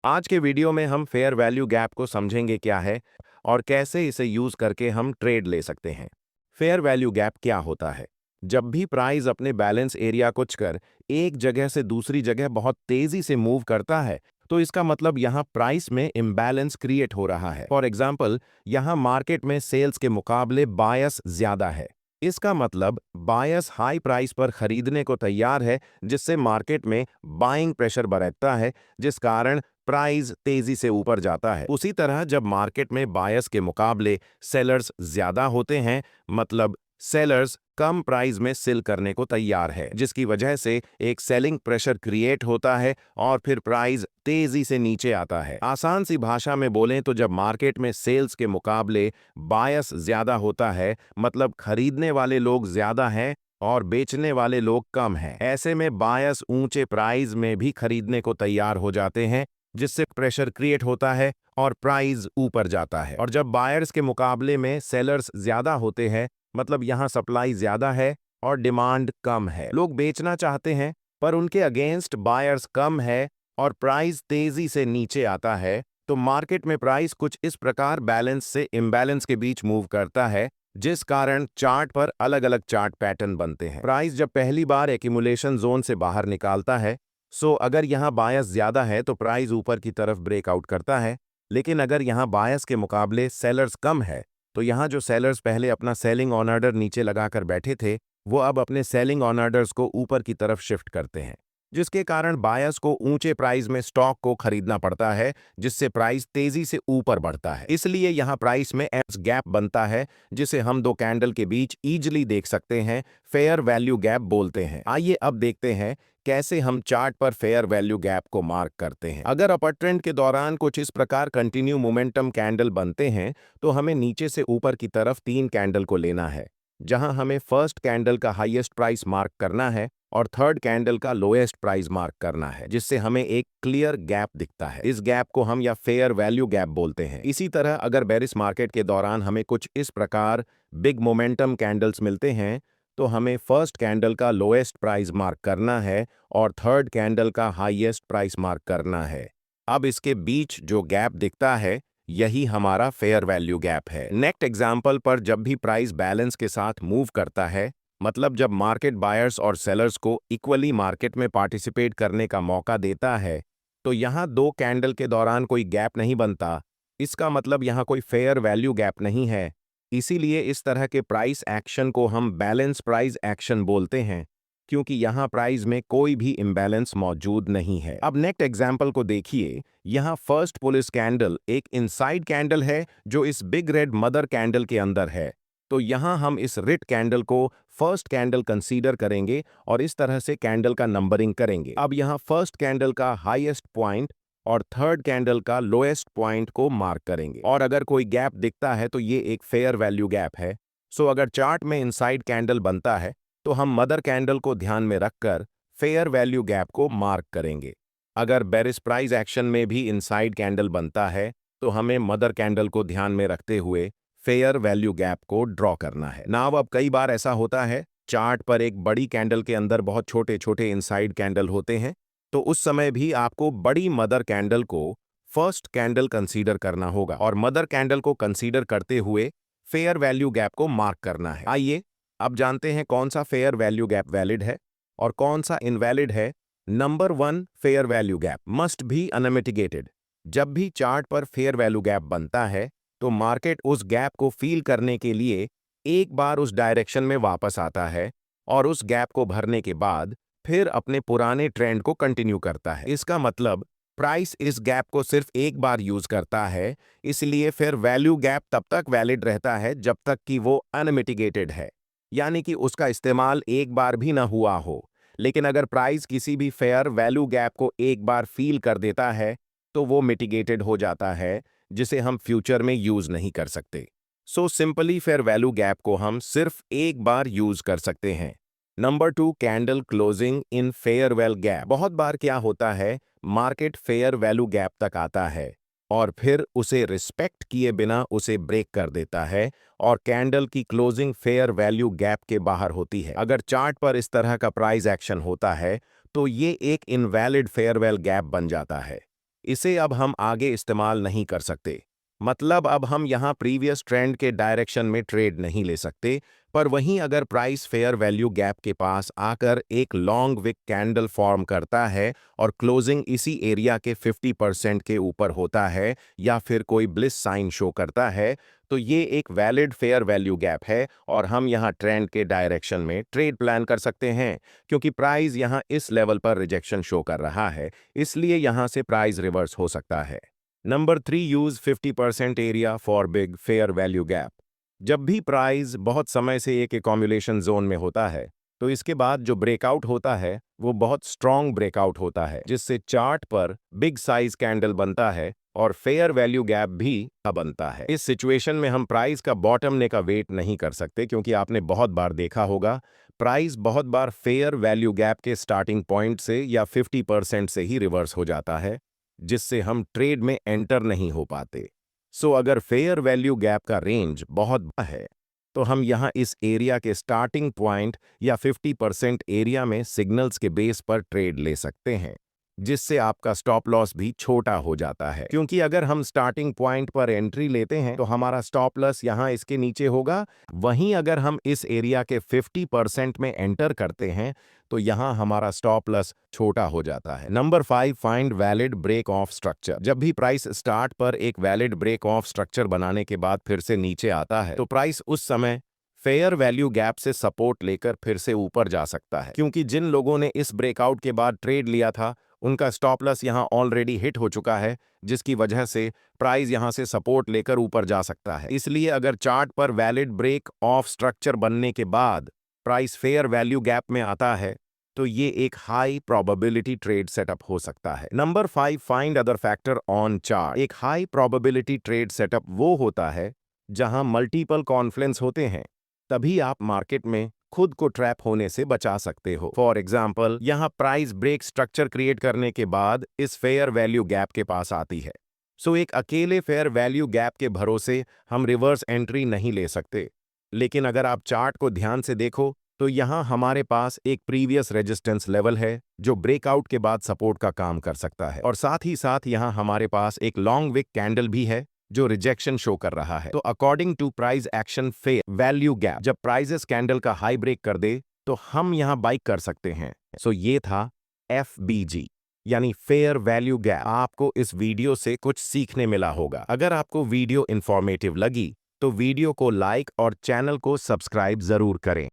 आज के वीडियो में हम फेयर वैल्यू गैप को समझेंगे क्या है और कैसे इसे यूज करके हम ट्रेड ले सकते हैं। फेयर वैल्यू गैप क्या होता है? जब भी प्राइस अपने बैलेंस एरिया को छकर एक जगह से दूसरी जगह बहुत तेजी से मूव करता है, तो इसका मतलब यहाँ प्राइस में इम्बैलेंस क्रिएट हो रहा है। फॉर एग्जाम्पल, यहाँ मार्केट में सेल्स के मुकाबले बायस ज्यादा है। इसका मतलब बायस हाई प्राइस पर खरीदने को तैयार है, जिससे मार्केट में बाइंग प्रेशर बढ़ता है, जिस कारण प्राइस तेजी से ऊपर जाता है। उसी तरह जब मार्केट में बायर्स के मुकाबले सेलर्स ज्यादा होते हैं, मतलब सेलर्स कम प्राइस में सेल करने को तैयार है, जिसकी वजह से एक सेलिंग प्रेशर क्रिएट होता है और फिर प्राइस तेजी से नीचे आता है। आसान सी भाषा में बोलें तो जब मार्केट में सेल्स के मुकाबले बायस ज्यादा होता है, मतलब खरीदने वाले लोग ज्यादा हैं और बेचने वाले लोग कम हैं। ऐसे में बायर्स ऊंचे प्राइस में भी खरीदने को तैयार हो जाते हैं, जिससे प्रेशर क्रिएट होता है और प्राइस ऊपर जाता है। और जब बायर्स के मुकाबले में सेलर्स ज्यादा होते हैं, मतलब यहाँ सप्लाई ज्यादा है और डिमांड कम है, लोग बेचना चाहते हैं पर उनके अगेंस्ट बायर्स कम है और प्राइस तेजी से नीचे आता है, तो मार्केट में प्राइस कुछ इस प्रकार बैलेंस से इम्बैलेंस के बीच मूव करता है, जिस कारण चार्ट पर अलग अलग चार्ट पैटर्न बनते हैं। प्राइस जब पहली बार एक्यूमुलेशन जोन से बाहर निकालता है, अगर यहाँ बायस ज्यादा है तो प्राइस ऊपर की तरफ ब्रेकआउट करता है, लेकिन अगर यहाँ बायस के मुकाबले सेलर्स कम है, तो यहाँ जो सेलर्स पहले अपना सेलिंग ऑन ऑर्डर नीचे लगाकर बैठे थे, वो अब अपने सेलिंग ऑन ऑर्डर्स को ऊपर की तरफ शिफ्ट करते हैं, जिसके कारण बायर्स को ऊंचे प्राइस में स्टॉक को खरीदना पड़ता है, जिससे प्राइस तेजी से ऊपर बढ़ता है। इसलिए यहाँ प्राइस में एस गैप बनता है, जिसे हम दो कैंडल के बीच इजीली देख सकते हैं, फेयर वैल्यू गैप बोलते हैं। आइए अब देखते हैं कैसे हम चार्ट पर फेयर वैल्यू गैप को मार्क करते हैं। अगर अपर ट्रेंड के दौरान कुछ इस प्रकार कंटिन्यू मोमेंटम कैंडल बनते हैं, तो हमें नीचे से ऊपर की तरफ 3 कैंडल को लेना है, जहां हमें फर्स्ट कैंडल का हाईएस्ट प्राइस मार्क करना है और थर्ड कैंडल का लोएस्ट प्राइस मार्क करना है, जिससे हमें एक क्लियर गैप दिखता है। इस गैप को हम या फेयर वैल्यू गैप बोलते हैं। इसी तरह अगर बेरिश मार्केट के दौरान हमें कुछ इस प्रकार बिग मोमेंटम कैंडल्स मिलते हैं, तो हमें फर्स्ट कैंडल का लोएस्ट प्राइस मार्क करना है और थर्ड कैंडल का हाईएस्ट प्राइस मार्क करना है। अब इसके बीच जो गैप दिखता है, यही हमारा फेयर वैल्यू गैप है। नेक्स्ट एग्जाम्पल पर जब भी प्राइस बैलेंस के साथ मूव करता है, मतलब जब मार्केट बायर्स और सेलर्स को इक्वली मार्केट में पार्टिसिपेट करने का मौका देता है, तो यहाँ 2 कैंडल के दौरान कोई गैप नहीं बनता। इसका मतलब यहाँ कोई फेयर वैल्यू गैप नहीं है। इसीलिए इस तरह के प्राइस एक्शन को हम बैलेंस प्राइस एक्शन बोलते हैं, क्योंकि यहाँ प्राइस में कोई भी इम्बैलेंस मौजूद नहीं है। अब नेक्स्ट एग्जाम्पल को देखिए। यहाँ फर्स्ट पुलिस कैंडल एक इनसाइड कैंडल है जो इस बिग रेड मदर कैंडल के अंदर है, तो यहाँ हम इस रेड कैंडल को फर्स्ट कैंडल कंसीडर करेंगे और इस तरह से कैंडल का नंबरिंग करेंगे। अब यहाँ फर्स्ट कैंडल का हाईएस्ट पॉइंट और थर्ड कैंडल का लोएस्ट पॉइंट को मार्क करेंगे, और अगर कोई गैप दिखता है तो ये एक फेयर वैल्यू गैप है। अगर चार्ट में इनसाइड कैंडल बनता है, तो हम मदर कैंडल को ध्यान में रखकर फेयर वैल्यू गैप को मार्क करेंगे। अगर बेरिश प्राइस एक्शन में भी इनसाइड कैंडल बनता है, तो हमें मदर कैंडल को ध्यान में रखते हुए फेयर वैल्यू गैप को ड्रॉ करना है। नाउ अब कई बार ऐसा होता है, चार्ट पर एक बड़ी कैंडल के अंदर बहुत छोटे छोटे इनसाइड कैंडल होते हैं, तो उस समय भी आपको बड़ी मदर कैंडल को फर्स्ट कैंडल कंसीडर करना होगा और मदर कैंडल को कंसीडर करते हुए फेयर वैल्यू गैप को मार्क करना है। आइए अब जानते हैं कौन सा फेयर वैल्यू गैप वैलिड है और कौन सा इनवैलिड है। Number 1, fair value gap must be unmitigated. जब भी चार्ट पर फेयर वैल्यू गैप बनता है, तो मार्केट उस गैप को फील करने के लिए एक बार उस डायरेक्शन में वापस आता है और उस गैप को भरने के बाद फिर अपने पुराने ट्रेंड को कंटिन्यू करता है। इसका मतलब प्राइस इस गैप को सिर्फ एक बार यूज करता है, इसलिए फिर वैल्यू गैप तब तक वैलिड रहता है जब तक कि वो अनमिटिगेटेड है, यानी कि उसका इस्तेमाल एक बार भी ना हुआ हो। लेकिन अगर प्राइस किसी भी फेयर वैल्यू गैप को एक बार फील कर देता है, तो वो मिटिगेटेड हो जाता है, जिसे हम फ्यूचर में यूज नहीं कर सकते। सिंपली फेयर वैल्यू गैप को हम सिर्फ एक बार यूज कर सकते हैं। Number 2, candle closing in fair value gap. बहुत बार क्या होता है, मार्केट फेयर वैल्यू गैप तक आता है और फिर उसे रिस्पेक्ट किए बिना उसे ब्रेक कर देता है और कैंडल की क्लोजिंग फेयर वैल्यू गैप के बाहर होती है। अगर चार्ट पर इस तरह का प्राइस एक्शन होता है, तो ये एक इनवैलिड फेयर वैल्यू गैप बन जाता है। इसे अब हम आगे इस्तेमाल नहीं कर सकते। मतलब अब हम यहाँ प्रीवियस ट्रेंड के डायरेक्शन में ट्रेड नहीं ले सकते, पर वहीं अगर प्राइस फेयर वैल्यू गैप के पास आकर एक लॉन्ग विक कैंडल फॉर्म करता है और क्लोजिंग इसी एरिया के 50% के ऊपर होता है या फिर कोई ब्लिस साइन शो करता है, तो ये एक वैलिड फेयर वैल्यू गैप है और हम यहाँ ट्रेंड के डायरेक्शन में ट्रेड प्लान कर सकते हैं। क्योंकि प्राइस यहाँ इस लेवल पर रिजेक्शन शो कर रहा है, इसलिए यहाँ से प्राइस रिवर्स हो सकता है। Number 3, use 50% area for big fair value gap. जब भी प्राइस बहुत समय से एक एकॉम्युलेशन जोन में होता है, तो इसके बाद जो ब्रेकआउट होता है वो बहुत स्ट्रॉन्ग ब्रेकआउट होता है, जिससे चार्ट पर बिग साइज कैंडल बनता है और फेयर वैल्यू गैप भी बनता है। इस सिचुएशन में हम प्राइस का बॉटमने का वेट नहीं कर सकते, क्योंकि आपने बहुत बार देखा होगा प्राइस बहुत बार फेयर वैल्यू गैप के स्टार्टिंग पॉइंट से या 50% से ही रिवर्स हो जाता है, जिससे हम ट्रेड में एंटर नहीं हो पाते। सो अगर फेयर वैल्यू गैप का रेंज बहुत बड़ा है, तो हम यहाँ इस एरिया के स्टार्टिंग पॉइंट या 50% एरिया में सिग्नल्स के बेस पर ट्रेड ले सकते हैं, जिससे आपका स्टॉप लॉस भी छोटा हो जाता है। क्योंकि अगर हम स्टार्टिंग पॉइंट पर एंट्री लेते हैं तो हमारा स्टॉप लॉस यहाँ इसके नीचे होगा, वहीं अगर हम इस एरिया के 50% में एंटर करते हैं तो यहाँ हमारा स्टॉप लॉस छोटा हो जाता है। Number 5, find valid break of structure. जब भी प्राइस स्टार्ट पर एक वैलिड ब्रेक ऑफ स्ट्रक्चर बनाने के बाद फिर से नीचे आता है, तो प्राइस उस समय फेयर वैल्यू गैप से सपोर्ट लेकर फिर से ऊपर जा सकता है। क्योंकि जिन लोगों ने इस ब्रेकआउट के बाद ट्रेड लिया था, उनका स्टॉप लॉस यहाँ ऑलरेडी हिट हो चुका है, जिसकी वजह से प्राइस यहाँ से सपोर्ट लेकर ऊपर जा सकता है। इसलिए अगर चार्ट पर वैलिड ब्रेक ऑफ स्ट्रक्चर बनने के बाद प्राइस फेयर वैल्यू गैप में आता है, तो ये एक हाई प्रोबेबिलिटी ट्रेड सेटअप हो सकता है। Number 5, find other factor on chart. एक हाई प्रोबेबिलिटी ट्रेड सेटअप वो होता है जहां मल्टीपल कॉन्फ्लुएंस होते हैं, तभी आप मार्केट में खुद को ट्रैप होने से बचा सकते हो। फॉर एग्जाम्पल, यहाँ प्राइस ब्रेक स्ट्रक्चर क्रिएट करने के बाद इस फेयर वैल्यू गैप के पास आती है। सो एक अकेले फेयर वैल्यू गैप के भरोसे हम रिवर्स एंट्री नहीं ले सकते। लेकिन अगर आप चार्ट को ध्यान से देखो तो यहाँ हमारे पास एक प्रीवियस रेजिस्टेंस लेवल है जो ब्रेकआउट के बाद सपोर्ट का काम कर सकता है, और साथ ही साथ यहाँ हमारे पास एक लॉन्ग विक कैंडल भी है जो रिजेक्शन शो कर रहा है। तो according to price action fair value gap, जब प्राइसेस कैंडल का हाई ब्रेक कर दे तो हम यहाँ बाई कर सकते हैं। सो ये था FVG यानी फेयर वैल्यू गैप। आपको इस वीडियो से कुछ सीखने मिला होगा। अगर आपको वीडियो इंफॉर्मेटिव लगी तो वीडियो को लाइक और चैनल को सब्सक्राइब जरूर करें।